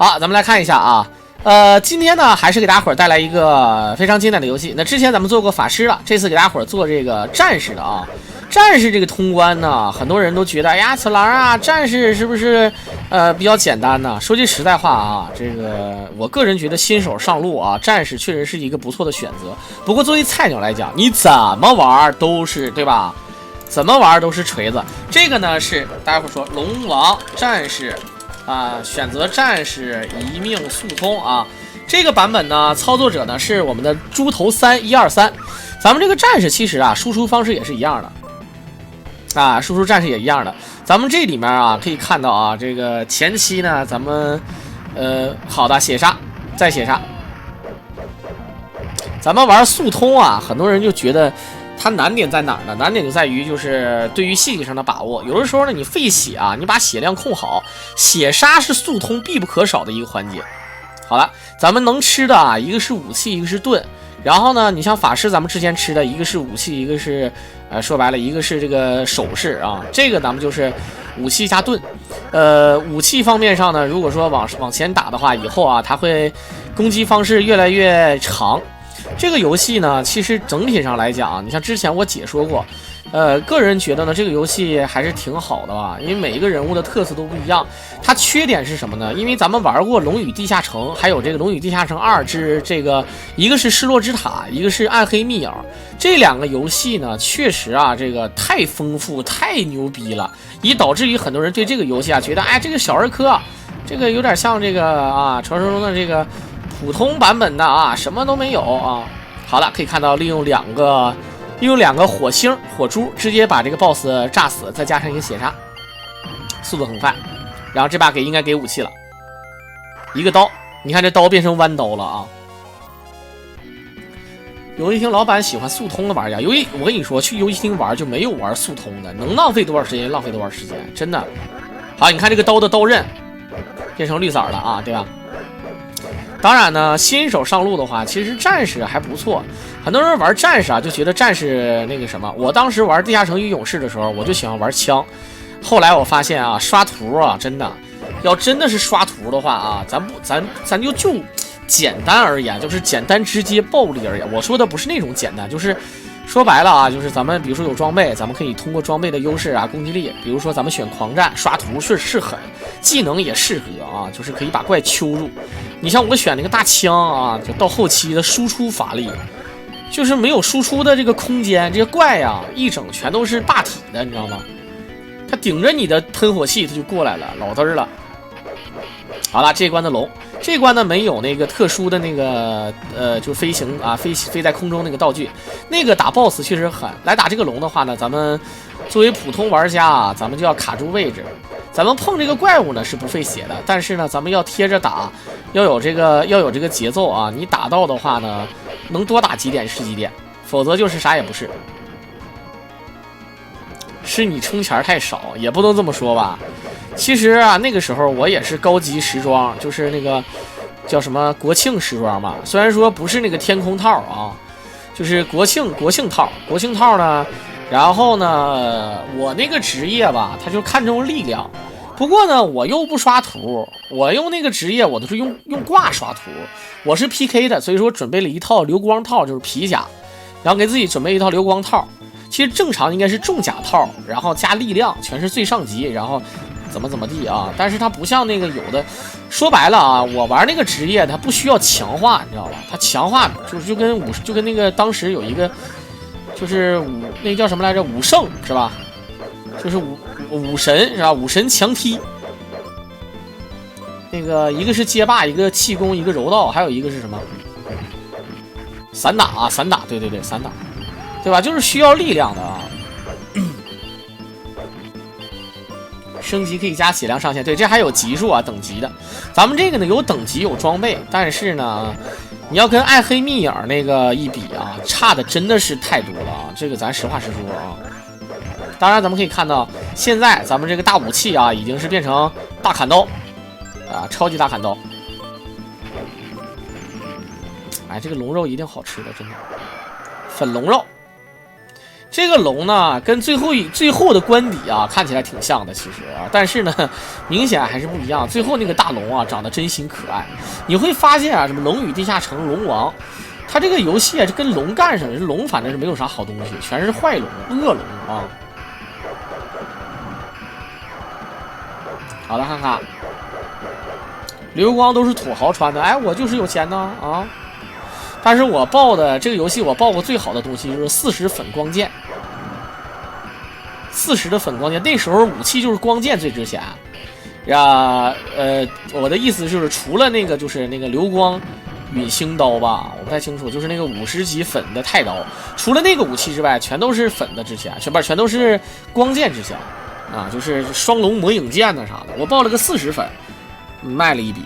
好，咱们来看一下啊，今天呢还是给大家伙带来一个非常经典的游戏。那之前咱们做过法师了，这次给大家伙做这个战士的啊。战士这个通关呢，很多人都觉得，哎呀，此郎啊，战士是不是比较简单呢？说句实在话啊，这个我个人觉得新手上路啊，战士确实是一个不错的选择。不过作为菜鸟来讲，你怎么玩都是对吧？怎么玩都是锤子。这个呢是大家伙说龙王战士。选择战士一命速通啊！这个版本呢，操作者呢是我们的猪头3123。咱们这个战士其实啊，输出方式也是一样的啊，输出战士也一样的。咱们这里面啊可以看到啊，这个前期呢，咱们好的血杀，再血杀。咱们玩速通啊，很多人就觉得。它难点在哪儿呢？难点就在于就是对于细节上的把握。有的时候呢，你费血啊，你把血量控好，血杀是速通必不可少的一个环节。好了，咱们能吃的啊，一个是武器，一个是盾。然后呢，你像法师，咱们之前吃的一个是武器，一个是说白了，一个是这个首饰啊。这个咱们就是武器加盾。武器方面上呢，如果说往前打的话，以后啊，它会攻击方式越来越长。这个游戏呢，其实整体上来讲，你像之前我解说过，个人觉得呢，这个游戏还是挺好的吧，因为每一个人物的特色都不一样。它缺点是什么呢？因为咱们玩过《龙与地下城》，还有这个《龙与地下城2》之这个，一个是失落之塔，一个是暗黑密友。这两个游戏呢，确实啊，这个太丰富、太牛逼了，以导致于很多人对这个游戏啊，觉得哎，这个小儿科，这个有点像这个啊，传说中的这个。普通版本的啊，什么都没有啊。好了，可以看到利用两个火星火珠，直接把这个 boss 炸死，再加上一个血杀，速度很快。然后这把应该给武器了，一个刀，你看这刀变成弯刀了啊。游戏厅老板喜欢速通的玩家，我跟你说，去游戏厅玩就没有玩速通的，能浪费多少时间浪费多少时间，真的。好，你看这个刀的刀刃变成绿色了啊，对吧？当然呢，新手上路的话，其实战士还不错。很多人玩战士啊，就觉得战士那个什么。我当时玩地下城与勇士的时候，我就喜欢玩枪。后来我发现啊，刷图啊，真的，要真的是刷图的话啊，咱就简单而言，就是简单直接暴力而言。我说的不是那种简单，就是说白了啊，就是咱们比如说有装备，咱们可以通过装备的优势啊，攻击力，比如说咱们选狂战，刷图是狠，技能也适合啊，就是可以把怪揪住。你像我选那个大枪啊，就到后期的输出乏力，就是没有输出的这个空间，这些怪呀一整全都是霸体的，你知道吗？他顶着你的喷火器他就过来了，老嘚儿了。好了，这一关的龙，这一关呢没有那个特殊的那个就飞行啊飞在空中那个道具，那个打 BOSS 确实狠。来打这个龙的话呢，咱们作为普通玩家啊，咱们就要卡住位置。咱们碰这个怪物呢是不费血的，但是呢，咱们要贴着打，要有这个节奏啊。你打到的话呢，能多打几点是几点，否则就是啥也不是。是你充钱太少，也不能这么说吧。其实啊，那个时候我也是高级时装，就是那个叫什么国庆时装嘛。虽然说不是那个天空套啊，就是国庆套。国庆套呢，然后呢，我那个职业吧，他就看重力量。不过呢，我又不刷图，我用那个职业我都是用挂刷图。我是 PK 的，所以说准备了一套流光套，就是皮甲，然后给自己准备一套流光套。其实正常应该是重甲套，然后加力量，全是最上级，然后怎么地啊？但是它不像那个有的，说白了啊，我玩那个职业它不需要强化，你知道吧？它强化就跟那个当时有一个就是那个叫什么来着？武圣是吧？就是武神是吧？武神强踢。那个一个是街霸，一个气功，一个柔道，还有一个是什么？散打啊，散打，对，散打。对吧？就是需要力量的啊。升级可以加血量上限，对，这还有级数啊，等级的。咱们这个呢有等级有装备，但是呢，你要跟暗黑密影那个一比啊，差的真的是太多了啊。这个咱实话实说啊。当然，咱们可以看到，现在咱们这个大武器啊，已经是变成大砍刀啊，超级大砍刀。哎，这个龙肉一定好吃的，真的，粉龙肉。这个龙呢，跟最后的官邸啊，看起来挺像的，其实啊，但是呢，明显还是不一样。最后那个大龙啊，长得真心可爱。你会发现啊，什么《龙与地下城》《龙王》，它这个游戏啊，这跟龙干上了，这龙反正是没有啥好东西，全是坏龙、恶龙啊。好了，看看，流光都是土豪穿的，哎，我就是有钱呢啊！但是我报的这个游戏，我报过最好的东西就是40粉光剑，40的粉光剑，那时候武器就是光剑最值钱呀。我的意思就是除了那个就是那个流光陨星刀吧，我不太清楚，就是那个50级粉的太刀，除了那个武器之外，全都是粉的值钱，全都是光剑值钱啊，就是双龙魔影剑呐啥的。我报了个40粉，卖了一笔，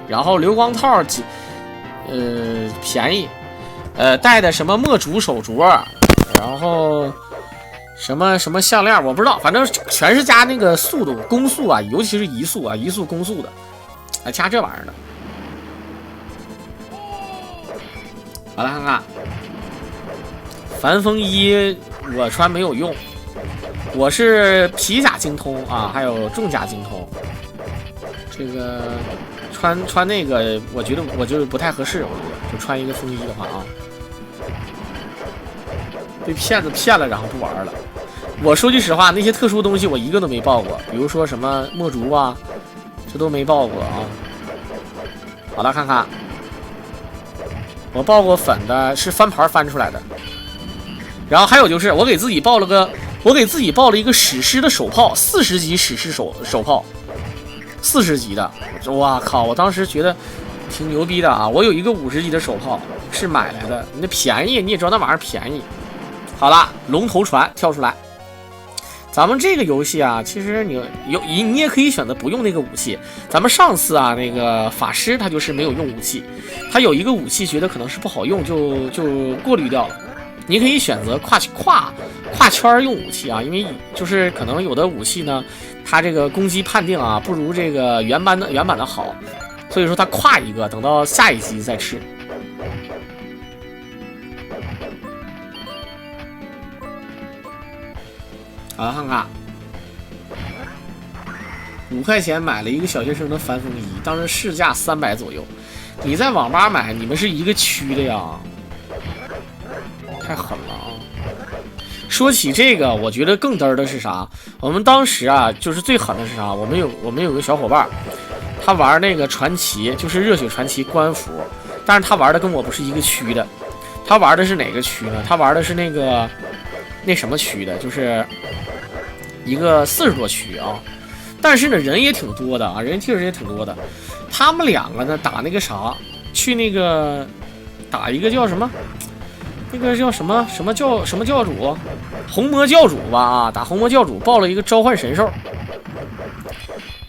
然后流光套便宜，带的什么墨竹手镯，然后什么项链，我不知道，反正全是加那个速度攻速啊，尤其是移速啊，移速攻速的，还加这玩意儿的。好了，看看凡风衣，我穿没有用，我是皮甲精通啊，还有重甲精通，这个。穿那个，我觉得我就是不太合适，我觉得就穿一个风衣的话啊，被骗子骗了，然后不玩了。我说句实话，那些特殊东西我一个都没报过，比如说什么墨竹啊，这都没报过啊。好了，看看，我报过粉的，是翻盘翻出来的。然后还有就是我给自己报了一个史诗的手炮，40级史诗手炮。40级的，哇靠！我当时觉得挺牛逼的啊！我有一个50级的手炮是买来的，那便宜，你也知道那玩意儿便宜。好了，龙头船跳出来，咱们这个游戏啊，其实你也可以选择不用那个武器。咱们上次啊，那个法师他就是没有用武器，他有一个武器觉得可能是不好用，就过滤掉了。你可以选择跨圈用武器啊，因为就是可能有的武器呢，它这个攻击判定啊不如这个原版的好，所以说它跨一个，等到下一集再吃。好了，看看，5块钱买了一个小学生的帆风衣，当时市价300左右。你在网吧买，你们是一个区的呀，太狠了啊！说起这个，我觉得更嘚儿的是啥？我们当时啊，就是最狠的是啥？我们有个小伙伴，他玩那个传奇，就是热血传奇官服，但是他玩的跟我不是一个区的。他玩的是哪个区呢？他玩的是那什么区的，就是一个40多区啊。但是呢，人也挺多的啊，人确实也挺多的。他们两个呢，打那个啥，去那个打一个叫什么？那个叫什么教主，红魔教主吧啊，打红魔教主报了一个召唤神兽，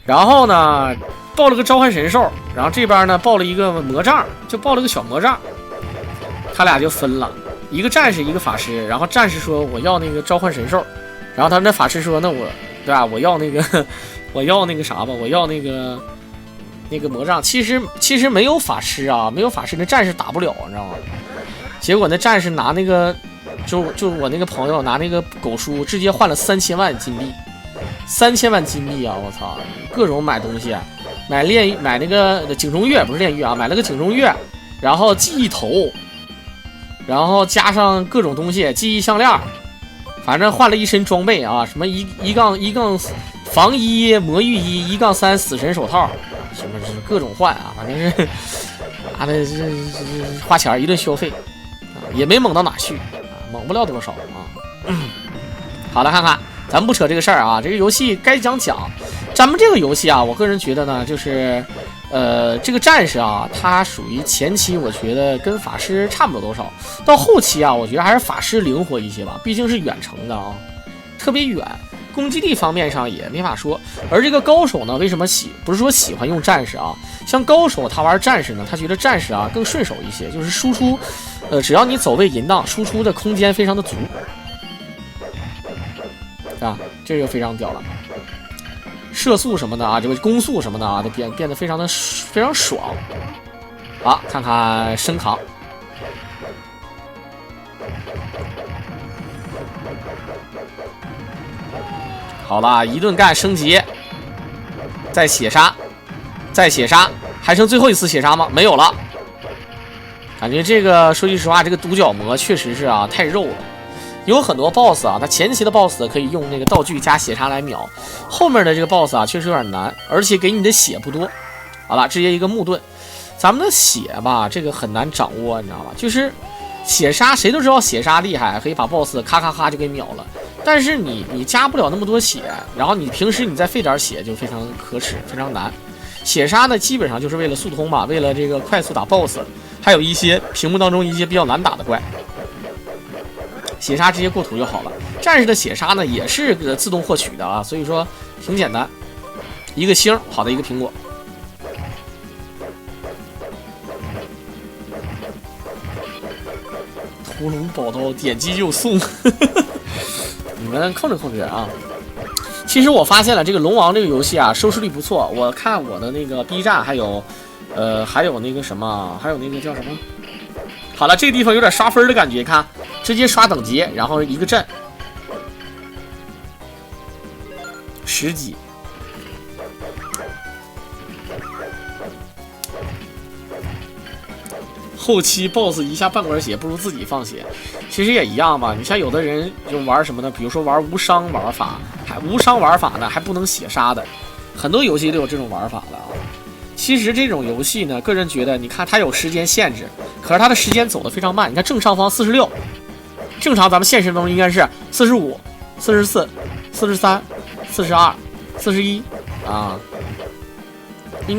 然后呢报了个召唤神兽，然后这边呢报了一个魔杖，就报了个小魔杖，他俩就分了，一个战士一个法师，然后战士说我要那个召唤神兽，然后他那法师说那我对吧，我要那个啥吧，我要那个魔杖，其实没有法师啊，没有法师那战士打不了，你知道吗？结果那战士拿那个，就我那个朋友拿那个狗书，直接换了3000万金币，3000万金币啊！我操，各种买东西，买那个井中月，不是炼狱啊，买了个井中月，然后记忆头，然后加上各种东西，记忆项链，反正换了一身装备啊，什么一杠防衣魔域衣1-3死神手套，什么各种换啊，反正是妈的这花钱一顿消费。也没猛到哪去啊，猛不了多少啊。好了，看看，咱不扯这个事儿啊。这个游戏该讲。咱们这个游戏啊，我个人觉得呢，就是这个战士啊，他属于前期，我觉得跟法师差不了多少。到后期啊，我觉得还是法师灵活一些吧，毕竟是远程的啊，特别远，攻击力方面上也没法说。而这个高手呢，为什么不是说喜欢用战士啊？像高手他玩战士呢，他觉得战士啊更顺手一些，就是输出。只要你走位淫荡，输出的空间非常的足，啊，这就非常屌了。射速什么的啊，这个攻速什么的啊，都变得非常爽。好，看看升扛。好了，一顿干升级，再血杀，再血杀，还剩最后一次血杀吗？没有了。感觉这个说句实话，这个独角魔确实是啊太肉了。有很多 BOSS 啊，它前期的 BOSS 可以用那个道具加血杀来秒，后面的这个 BOSS 啊确实有点难，而且给你的血不多。好了，直接一个木盾，咱们的血吧，这个很难掌握，你知道吧？就是血杀，谁都知道血杀厉害，可以把 BOSS 咔咔咔就给秒了。但是你加不了那么多血，然后你平时你再费点血就非常可耻，非常难。血杀呢，基本上就是为了速通吧，为了这个快速打 BOSS， 还有一些屏幕当中一些比较难打的怪。血杀直接过图就好了。战士的血杀呢也是自动获取的啊，所以说挺简单。一个星，好的一个苹果。屠龙宝刀点击就送，你们控制啊。其实我发现了这个龙王这个游戏啊，收视率不错。我看我的那个 B 站还有那个什么，还有那个叫什么？好了，这个地方有点刷分的感觉，看。直接刷等级，然后一个阵10级，后期 BOSS 一下半管血，不如自己放血。其实也一样吧。你像有的人就玩什么呢？比如说玩无伤玩法，无伤玩法呢还不能血杀的，很多游戏都有这种玩法的啊。其实这种游戏呢，个人觉得，你看它有时间限制，可是它的时间走得非常慢。你看正上方46。正常咱们现实中应该是45、44、43、42、41啊，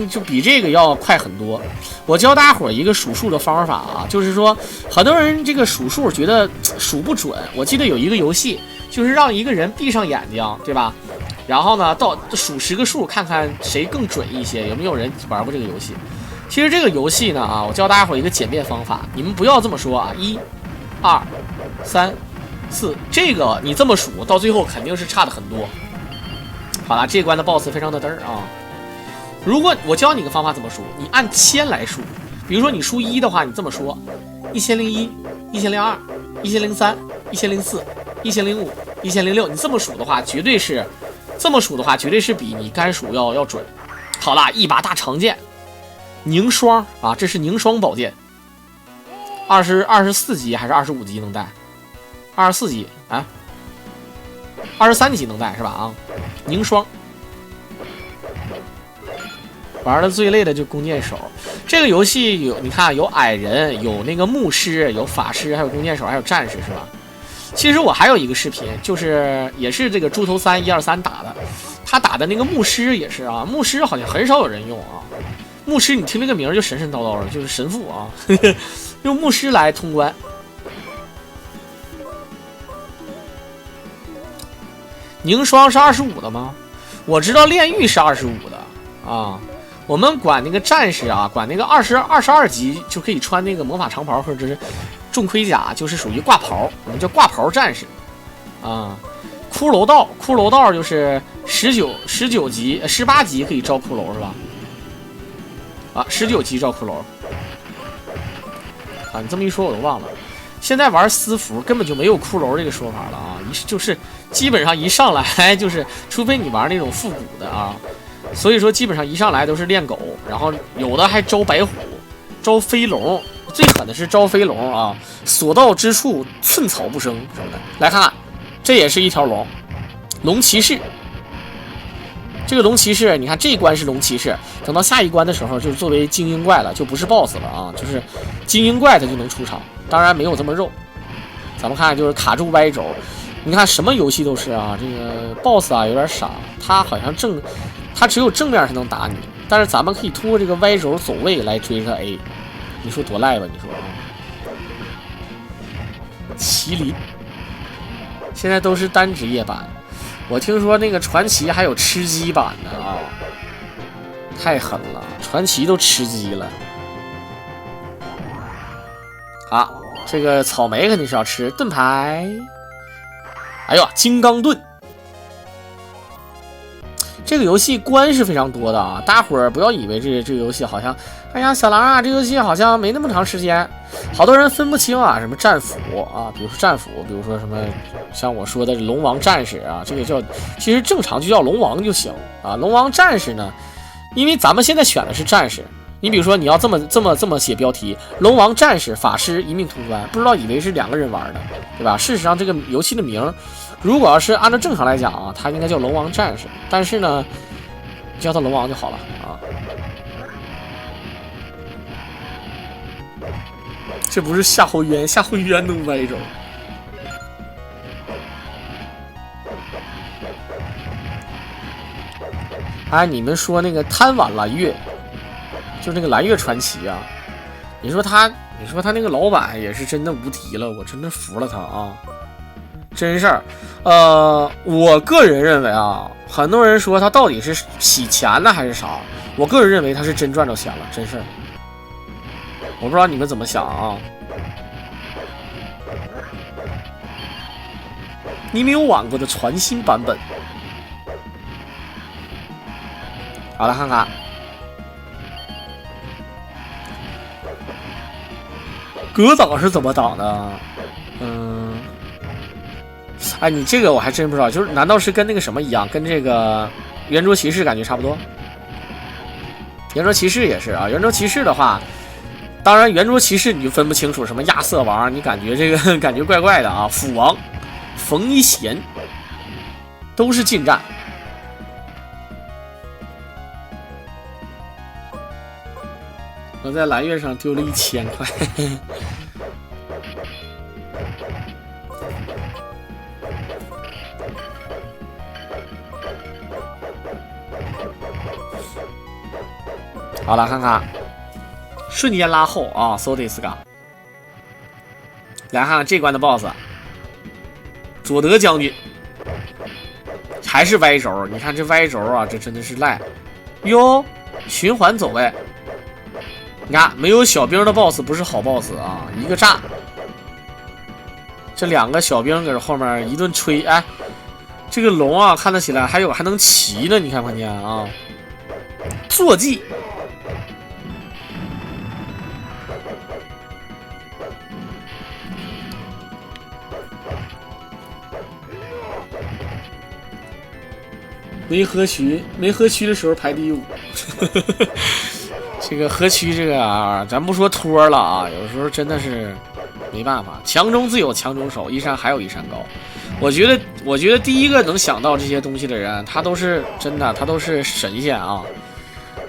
就比这个要快很多。我教大家伙一个数数的方法啊，就是说很多人这个数数觉得数不准。我记得有一个游戏，就是让一个人闭上眼睛，对吧？然后呢，到数10个数，看看谁更准一些。有没有人玩过这个游戏？其实这个游戏呢啊，我教大家伙一个简便方法，你们不要这么说啊，1、2、3、4，这个你这么数，到最后肯定是差的很多。好了，这关的 BOSS 非常的嘚儿啊。如果我教你个方法怎么数，你按千来数。比如说你数1的话，你这么说：1001、1002、1003、1004、1005、1006。你这么数的话，绝对是比你干数要准。好了，一把大长剑，凝霜啊，这是凝霜宝剑。24级还是25级能带？24级啊，23级能带是吧？啊，凝霜。玩的最累的就弓箭手。这个游戏有，你看有矮人，有那个牧师，有法师，还有弓箭手，还有战士，是吧？其实我还有一个视频，就是也是这个猪头3 123打的，他打的那个牧师也是啊，牧师好像很少有人用啊。牧师，你听这个名就神神叨叨的，就是神父啊，用牧师来通关。凝霜是25的吗？我知道炼狱是25的啊。我们管那个战士啊，管那个22级就可以穿那个魔法长袍或者是重盔甲，就是属于挂袍，我们叫挂袍战士啊。骷髅道就是19级18级可以招骷髅是吧？啊，19级招骷髅啊！你这么一说我都忘了。现在玩私服根本就没有骷髅这个说法了啊！就是基本上一上来就是，除非你玩那种复古的啊，所以说基本上一上来都是练狗，然后有的还招白虎、招飞龙，最狠的是招飞龙啊！所到之处寸草不生什么的。来看看，这也是一条龙，龙骑士。这个龙骑士，你看这一关是龙骑士，等到下一关的时候，就是作为精英怪了，就不是 BOSS 了啊，就是精英怪它就能出场，当然没有这么肉。咱们看就是卡住 Y 轴，你看什么游戏都是啊，这个 BOSS 啊有点傻，他好像他只有正面才能打你，但是咱们可以通过这个 Y 轴走位来追他 A， 你说多赖吧？你说啊？麒麟现在都是单职业版。我听说那个传奇还有吃鸡版的啊，太狠了，传奇都吃鸡了。好，这个草莓肯定是要吃盾牌。哎呦，金刚盾，这个游戏关是非常多的啊，大伙儿不要以为这个游戏好像，哎呀，小狼啊，这游戏好像没那么长时间，好多人分不清啊，什么战斧啊，比如说战斧，比如说什么像我说的龙王战士啊，这个叫其实正常就叫龙王就行啊。龙王战士呢，因为咱们现在选的是战士，你比如说你要这么写标题，龙王战士法师一命通关，不知道以为是2个人玩的，对吧？事实上这个游戏的名。如果要是按照正常来讲啊，它应该叫龙王战士，但是呢，叫它龙王就好了啊。这不是夏侯渊，夏侯渊能歪着。哎，你们说那个贪玩蓝月，就那个蓝月传奇啊，你说他那个老板也是真的无敌了，我真的服了他啊。真事儿，我个人认为啊，很多人说他到底是洗钱了还是啥？我个人认为他是真赚着钱了，真事儿。我不知道你们怎么想啊？你没有玩过的全新版本。好了，看看。格挡是怎么挡的？哎，你这个我还真不知道，就是难道是跟那个什么一样，跟这个圆桌骑士感觉差不多？圆桌骑士也是啊，圆桌骑士的话，当然圆桌骑士你就分不清楚什么亚瑟王，你感觉这个感觉怪怪的啊。斧王、冯一贤都是近战。我在蓝月上丢了1000块。好了，看看，瞬间拉后啊 ，so this ga。来看看这关的 BOSS， 佐德将军，还是歪轴，你看这歪轴啊，这真的是赖哟，循环走位。你看，没有小兵的 BOSS 不是好 BOSS 啊，一个炸，这2个小兵搁这后面一顿吹，哎，这个龙啊，看得起来还能骑呢，你看看见啊，坐骑。没河区的时候排第5。这个河区这个啊，咱不说托了啊，有时候真的是没办法，强中自有强中手，一山还有一山高。我觉得第一个能想到这些东西的人，他都是真的，他都是神仙啊！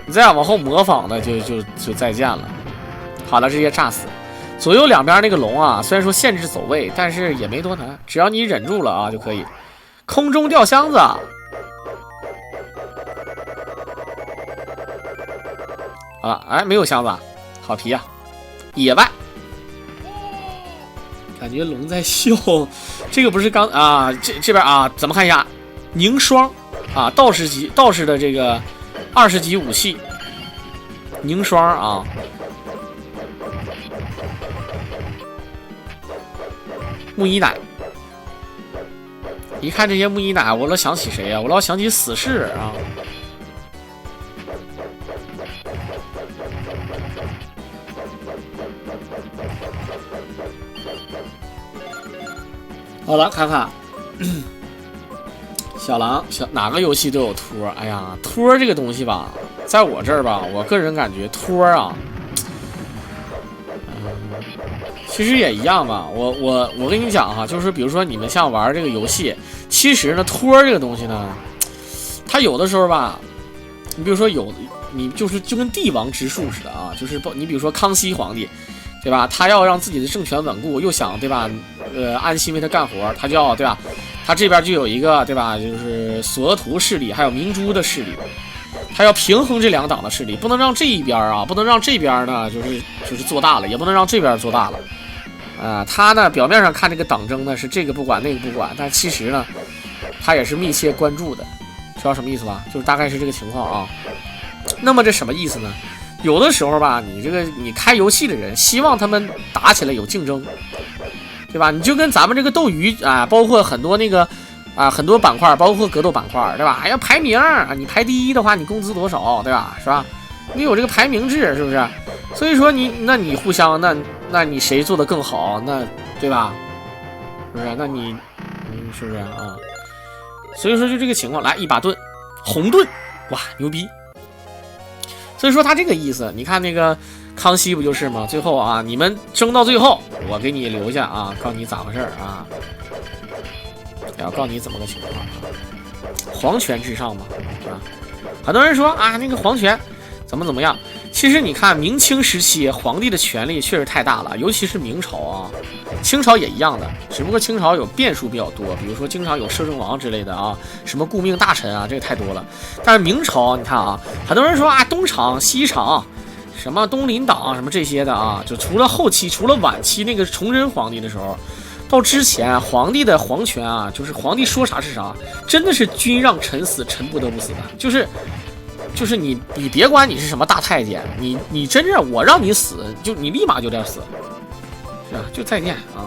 你再往后模仿的就再见了。好了，直接炸死。左右两边那个龙啊，虽然说限制走位，但是也没多难，只要你忍住了啊就可以。空中吊箱子。好了，哎，没有箱子，好皮啊！野外，感觉龙在笑。这个不是刚啊，这边啊，咱们看一下，凝霜啊，道士的这个20级武器，凝霜啊。木姨奶，一看这些木姨奶，我老想起谁呀？我老想起死侍啊。好了，看看小狼哪个游戏都有托。哎呀，托这个东西吧，在我这儿吧，我个人感觉托啊，其实也一样吧。我跟你讲哈，就是比如说你们像玩这个游戏，其实呢托这个东西呢，它有的时候吧，你比如说你就跟帝王之术似的啊，就是你比如说康熙皇帝。对吧？他要让自己的政权稳固，又想对吧？安心为他干活，他就要对吧？他这边就有一个对吧？就是索额图势力，还有明珠的势力，他要平衡这2党的势力，不能让这一边啊，不能让这边呢就是做大了，也不能让这边做大了。他呢表面上看这个党争呢是这个不管那个不管，但其实呢他也是密切关注的，知道什么意思吧？就是大概是这个情况啊。那么这什么意思呢？有的时候吧，你开游戏的人希望他们打起来有竞争，对吧？你就跟咱们这个斗鱼啊，包括很多那个啊，很多板块，包括格斗板块，对吧？还要排名啊，你排第一的话，你工资多少，对吧？是吧？你有这个排名制，是不是？所以说你互相，那你谁做的更好，那对吧？是不是？那你是不是啊？所以说就这个情况，来一把盾，红盾，哇，牛逼！所以说他这个意思，你看那个康熙不就是吗？最后啊，你们争到最后，我给你留下啊，告诉你咋回事啊？然后告诉你怎么个情况啊？皇权至上嘛，是吧？很多人说啊，那个皇权怎么样？其实你看明清时期皇帝的权力确实太大了，尤其是明朝啊，清朝也一样的，只不过清朝有变数比较多，比如说经常有摄政王之类的啊，什么顾命大臣啊，这个太多了。但是明朝你看啊，很多人说啊，东厂西厂，什么东林党什么这些的啊，就除了后期，除了晚期那个崇祯皇帝的时候，到之前皇帝的皇权啊，就是皇帝说啥是啥，真的是君让臣死，臣不得不死的，就是你别管你是什么大太监，你真正我让你死，就你立马就得死，是吧？就再见啊！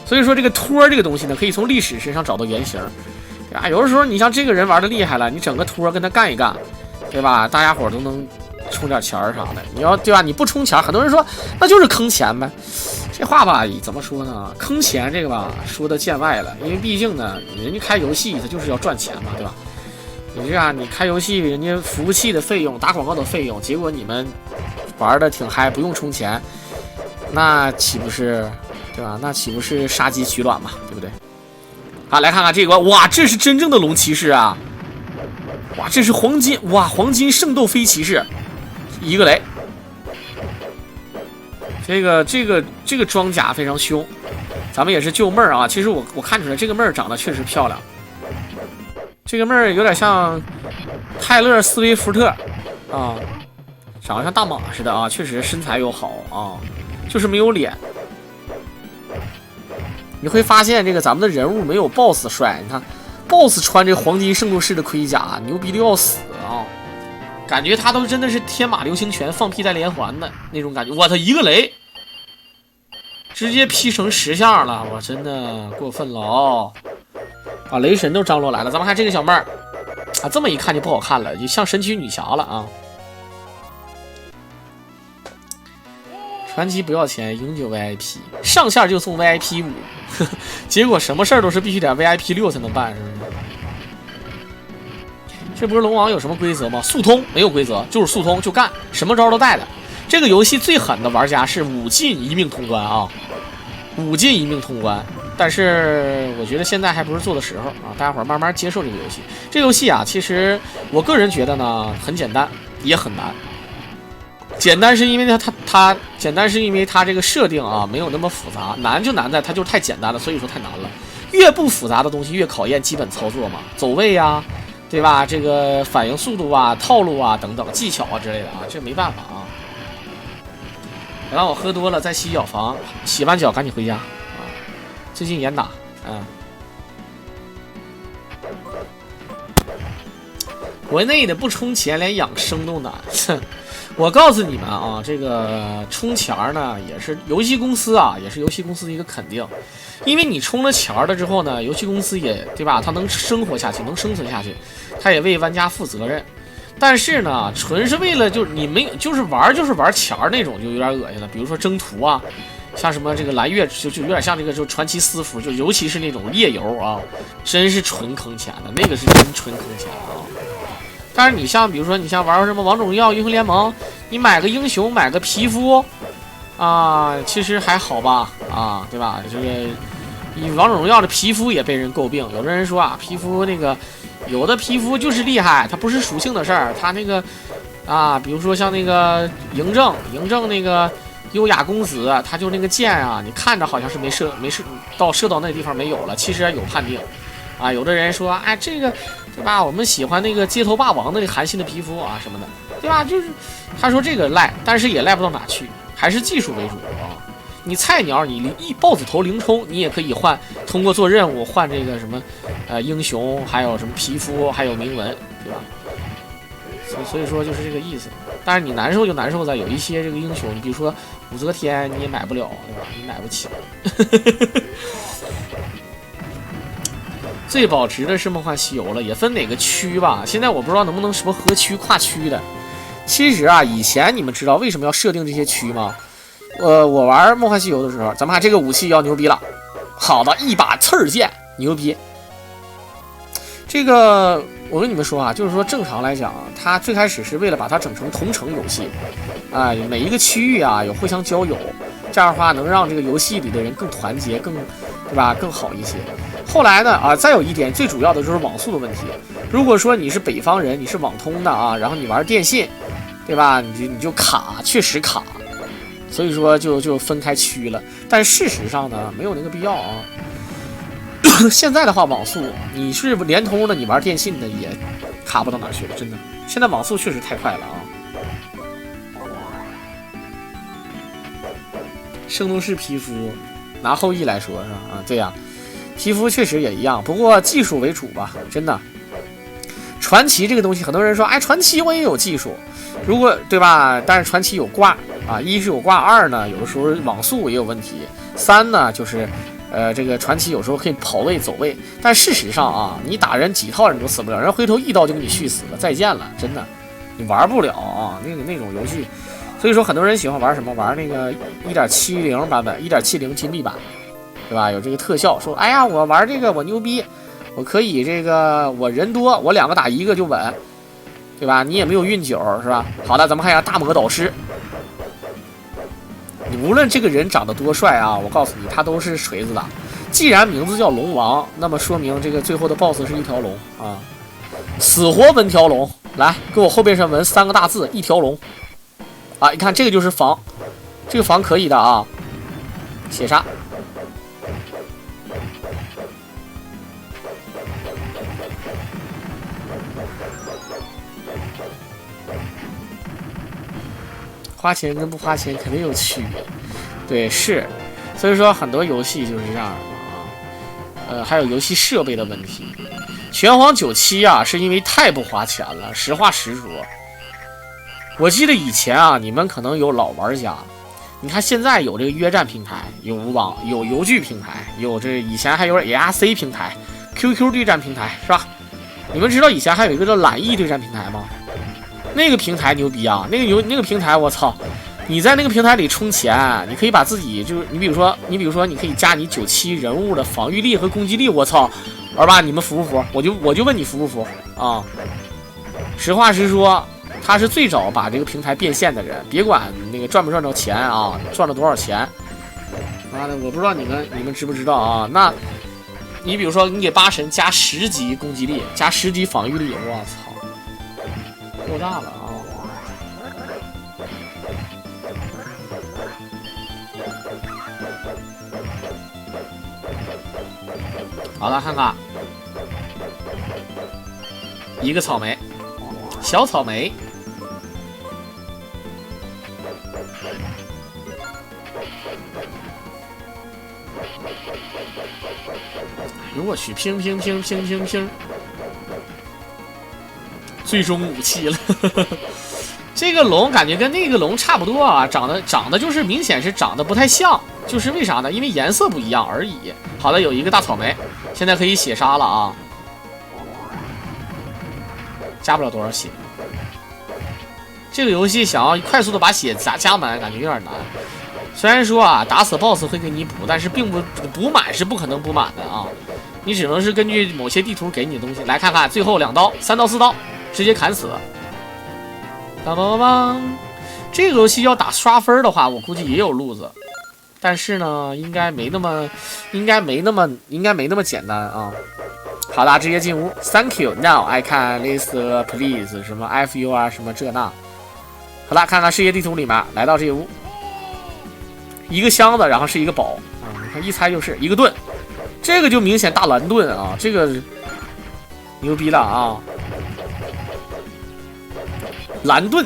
所以说这个托这个东西呢，可以从历史身上找到原型，对吧？有的时候你像这个人玩的厉害了，你整个托跟他干一干，对吧？大家伙都能充点钱啥的。你要对吧？你不充钱，很多人说那就是坑钱呗。这话吧，怎么说呢？坑钱这个吧，说的见外了，因为毕竟呢，人家开游戏他就是要赚钱嘛，对吧？你这样，你开游戏，人家服务器的费用、打广告的费用，结果你们玩的挺嗨，不用充钱，那岂不是，对吧？那岂不是杀鸡取卵嘛，对不对？好，来看看这个，哇，这是真正的龙骑士啊！哇，这是黄金，哇，黄金圣斗飞骑士，一个雷。这个装甲非常凶，咱们也是救妹儿啊。其实我看出来这个妹儿长得确实漂亮。这个妹儿有点像泰勒·斯威夫特啊，长得像大马似的啊，确实身材又好啊，就是没有脸。你会发现这个咱们的人物没有 BOSS 帅，你看 BOSS 穿这黄金圣斗士的盔甲，牛逼的要死啊！感觉他都真的是天马流星拳放屁带连环的那种感觉。我操，一个雷，直接劈成10下了，我真的过分了哦！啊，雷神都张罗来了，咱们看这个小妹儿啊，这么一看就不好看了，就像神奇女侠了啊！传奇不要钱，永久 VIP， 上线就送 VIP 5，结果什么事儿都是必须得 VIP 6才能办，是不是？这不是龙王有什么规则吗？速通没有规则，就是速通就干，什么招都带了。这个游戏最狠的玩家是5进1命通关啊，5进1命通关。但是我觉得现在还不是做的时候啊，大家伙慢慢接受这个游戏。这个游戏啊，其实我个人觉得呢，很简单，也很难。简单是因为它简单是因为它这个设定啊没有那么复杂，难就难在它就是太简单了，所以说太难了。越不复杂的东西越考验基本操作嘛，走位啊，对吧？这个反应速度啊、套路啊等等技巧啊之类的啊，这没办法啊。然后我喝多了再洗脚房，洗完脚赶紧回家。最近严打，国内的不充钱连养生都难。我告诉你们啊，这个充钱呢，也是游戏公司啊，也是游戏公司的一个肯定，因为你充了钱了之后呢，游戏公司也对吧，它能生活下去，能生存下去，它也为玩家负责任。但是呢，纯是为了就是你没有就是玩钱那种，就有点恶心了。比如说征途啊。像什么这个蓝月就有点像这个就传奇私服，就尤其是那种猎游啊，真是纯坑钱的，那个是真纯坑钱啊。但是你像比如说你像玩什么王者荣耀、英雄联盟，你买个英雄买个皮肤啊，其实还好吧啊，对吧？这个你王者荣耀的皮肤也被人诟病，有的人说啊，皮肤那个有的皮肤就是厉害，它不是属性的事儿，它那个啊，比如说像那个嬴政那个。优雅公子，他就那个剑啊，你看着好像是没射到那地方没有了，其实有判定啊。有的人说，哎，这个对吧？我们喜欢那个街头霸王的那个韩信的皮肤啊什么的，对吧？就是他说这个赖，但是也赖不到哪去，还是技术为主啊。你菜鸟，你一豹子头零充，你也可以换，通过做任务换这个什么英雄，还有什么皮肤，还有铭文，对吧？所以说就是这个意思。但是你难受就难受在有一些这个英雄，你比如说武则天你也买不了，对吧？你买不起。最保值的是梦幻西游了，也分哪个区吧。现在我不知道能不能什么合区跨区的。其实啊，以前你们知道为什么要设定这些区吗？我玩梦幻西游的时候，咱们看这个武器要牛逼了，好的一把刺儿剑，牛逼。这个我跟你们说啊，就是说正常来讲，它最开始是为了把它整成同城游戏，啊，每一个区域啊有互相交友，这样的话能让这个游戏里的人更团结，更，对吧？更好一些。后来呢，啊，再有一点最主要的就是网速的问题。如果说你是北方人，你是网通的啊，然后你玩电信，对吧？你就卡，确实卡，所以说就分开区了。但事实上呢，没有那个必要啊。现在的话，网速你是联通的，你玩电信的也卡不到哪去了，真的。现在网速确实太快了啊！圣斗士皮肤，拿后羿来说是吧？啊，对呀，皮肤确实也一样，不过技术为主吧，真的。传奇这个东西，很多人说，哎，传奇我也有技术，如果对吧？但是传奇有挂啊，一是有挂，二呢，有的时候网速也有问题，三呢就是。这个传奇有时候可以跑位走位，但事实上啊，你打人几套人都死不了，人回头一刀就给你续死了，再见了，真的，你玩不了啊，那种游戏。所以说很多人喜欢玩什么，玩那个 1.70 版本，1.70金币版，对吧？有这个特效，说哎呀，我玩这个我牛逼，我可以这个我人多，我2个打1个就稳，对吧？你也没有运九，是吧？好的，咱们看一下大魔导师。你无论这个人长得多帅啊，我告诉你，他都是锤子的。既然名字叫龙王，那么说明这个最后的 BOSS 是一条龙啊，死活纹条龙。来，给我后背上纹3个大字，一条龙啊！你看这个就是防，这个防可以的啊。血杀，花钱跟不花钱肯定有区别，对，是，所以说很多游戏就是这样的啊，还有游戏设备的问题。拳皇97啊，是因为太不花钱了，实话实说。我记得以前啊，你们可能有老玩家，你看现在有这个约战平台，有有邮局平台，有这以前还有 ARC 平台、QQ 对战平台，是吧？你们知道以前还有一个叫懒易对战平台吗？那个平台牛逼啊！那个平台，我操！你在那个平台里充钱，你可以把自己就是你比如说你可以加你97人物的防御力和攻击力，我操！儿吧，你们服不服？我就问你服不服啊？实话实说，他是最早把这个平台变现的人，别管那个赚不赚着钱啊，赚了多少钱。妈的，我不知道你们知不知道啊？那，你比如说你给8神加10级攻击力，加10级防御力，我操！够大了啊！好了，看看一个草莓，小草莓。哎呦我去，乒乒乒乒乒乒！最终武器了这个龙感觉跟那个龙差不多啊，长得就是明显是长得不太像，就是为啥呢？因为颜色不一样而已。好的，有一个大草莓，现在可以血杀了啊，加不了多少血。这个游戏想要快速的把血加满，感觉有点难。虽然说啊，打死 BOSS 会给你补，但是并不补满是不可能补满的啊，你只能是根据某些地图给你的东西来看看，最后2刀、3刀、4刀。直接砍死，当当当！这个游戏要打刷分的话，我估计也有路子，但是呢，应该没那么简单啊。好啦，直接进屋 ，Thank you. Now I can listen, please. 什么 FU 啊，什么这那。好啦，看看世界地图里面，来到这屋，一个箱子，然后是一个宝啊，你看一猜就是一个盾，这个就明显大蓝盾啊，这个牛逼了啊！蓝盾，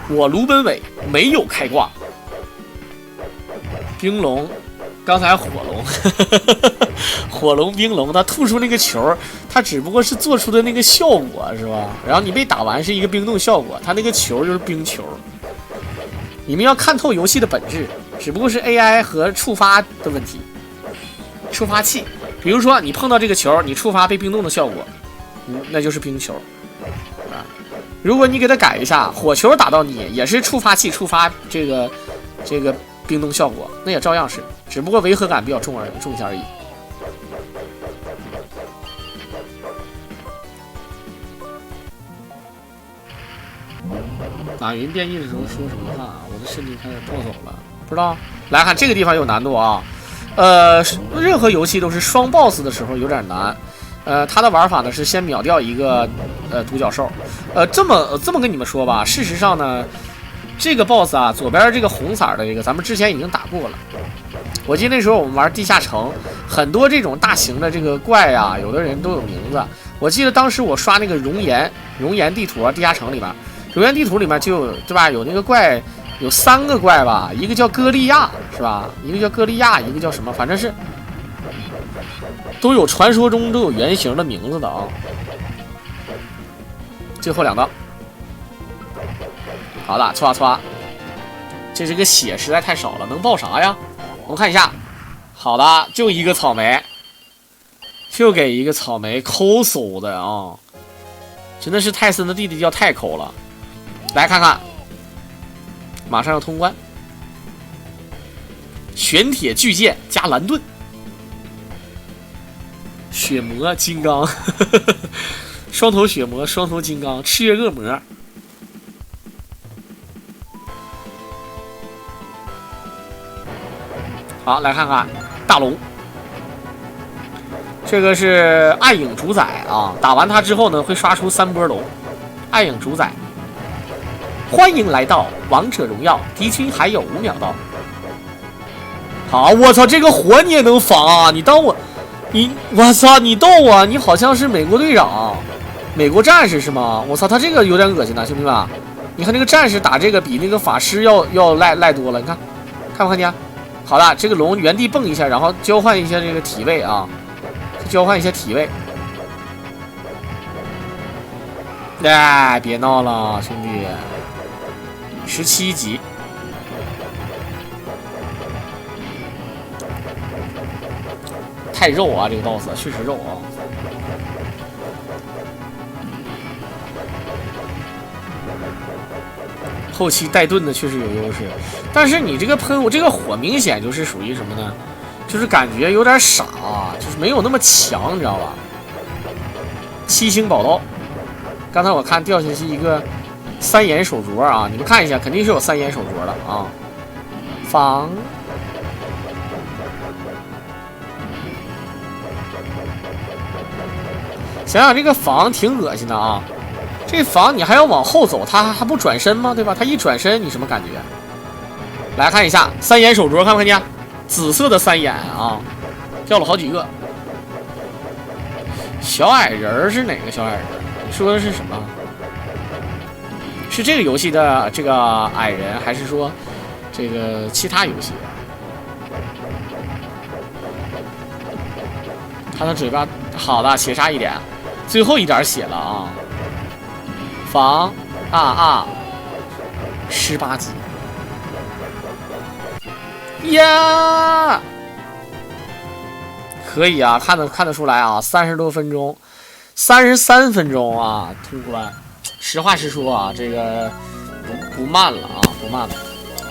我卢本伟没有开挂。冰龙，刚才火龙，火龙冰龙，它吐出那个球，它只不过是做出的那个效果是吧？然后你被打完是一个冰冻效果，它那个球就是冰球。你们要看透游戏的本质，只不过是 AI 和触发的问题，触发器比如说你碰到这个球，你触发被冰冻的效果，那就是冰球啊。如果你给它改一下，火球打到你也是触发器触发这个冰冻效果，那也照样是，只不过违和感比较重一些而已。马云变异的时候说什么话？我的身体开始暴走了，不知道。来看这个地方有难度啊，任何游戏都是双 BOSS 的时候有点难。它的玩法呢是先秒掉一个独角兽。这么跟你们说吧，事实上呢，这个 BOSS 啊，左边这个红色的这个，咱们之前已经打过了。我记得那时候我们玩地下城，很多这种大型的这个怪啊，有的人都有名字。我记得当时我刷那个熔岩地图啊，地下城里面，熔岩地图里面就有对吧？有那个怪，有3个怪吧，一个叫歌利亚是吧？一个叫歌利亚，一个叫什么？反正是。都有传说中都有原型的名字的啊。最后2道，好了，唰，这个血实在太少了，能爆啥呀？我们看一下，好的，就一个草莓，就给一个草莓抠搜的啊，真的是泰森的弟弟叫太抠了。来看看，马上要通关，玄铁巨剑加蓝盾。血魔金刚，双头血魔，双头金刚，赤月恶魔。好，来看看大龙，这个是暗影主宰啊！打完它之后呢，会刷出3波龙。暗影主宰，欢迎来到王者荣耀，敌军还有5秒到。好，我操，这个火你也能防啊？你当我？我操！你逗我？你好像是美国队长，美国战士是吗？我操，他这个有点恶心呐，兄弟们！你看那个战士打这个比那个法师要赖多了，你看不看见？好了，这个龙原地蹦一下，然后交换一下这个体位啊，交换一下体位。哎，别闹了，兄弟！17级。太肉啊！这个 BOSS 确实肉啊。后期带盾的确实有优势，但是你这个喷我这个火明显就是属于什么呢？就是感觉有点傻，就是没有那么强，你知道吧？7星宝刀，刚才我看掉下去一个3眼手镯啊，你们看一下，肯定是有3眼手镯的啊。防。想想这个防挺恶心的啊，这防你还要往后走，他还不转身吗？对吧？他一转身，你什么感觉？来看一下3眼手镯，看不看见？紫色的3眼啊，掉了好几个。小矮人是哪个小矮人？你说的是什么？是这个游戏的这个矮人，还是说这个其他游戏？他的嘴巴好的，血杀1点。最后一点血了啊！防18级呀，可以啊，看得出来啊，30多分钟，33分钟啊，通关。实话实说啊，这个不慢了啊，不慢了，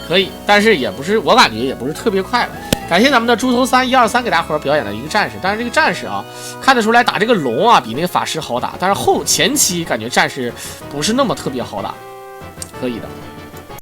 可以，但是也不是，我感觉也不是特别快了。感谢咱们的猪头312给大伙儿表演的一个战士，但是这个战士啊，看得出来打这个龙啊比那个法师好打，但是前期感觉战士不是那么特别好打，可以的。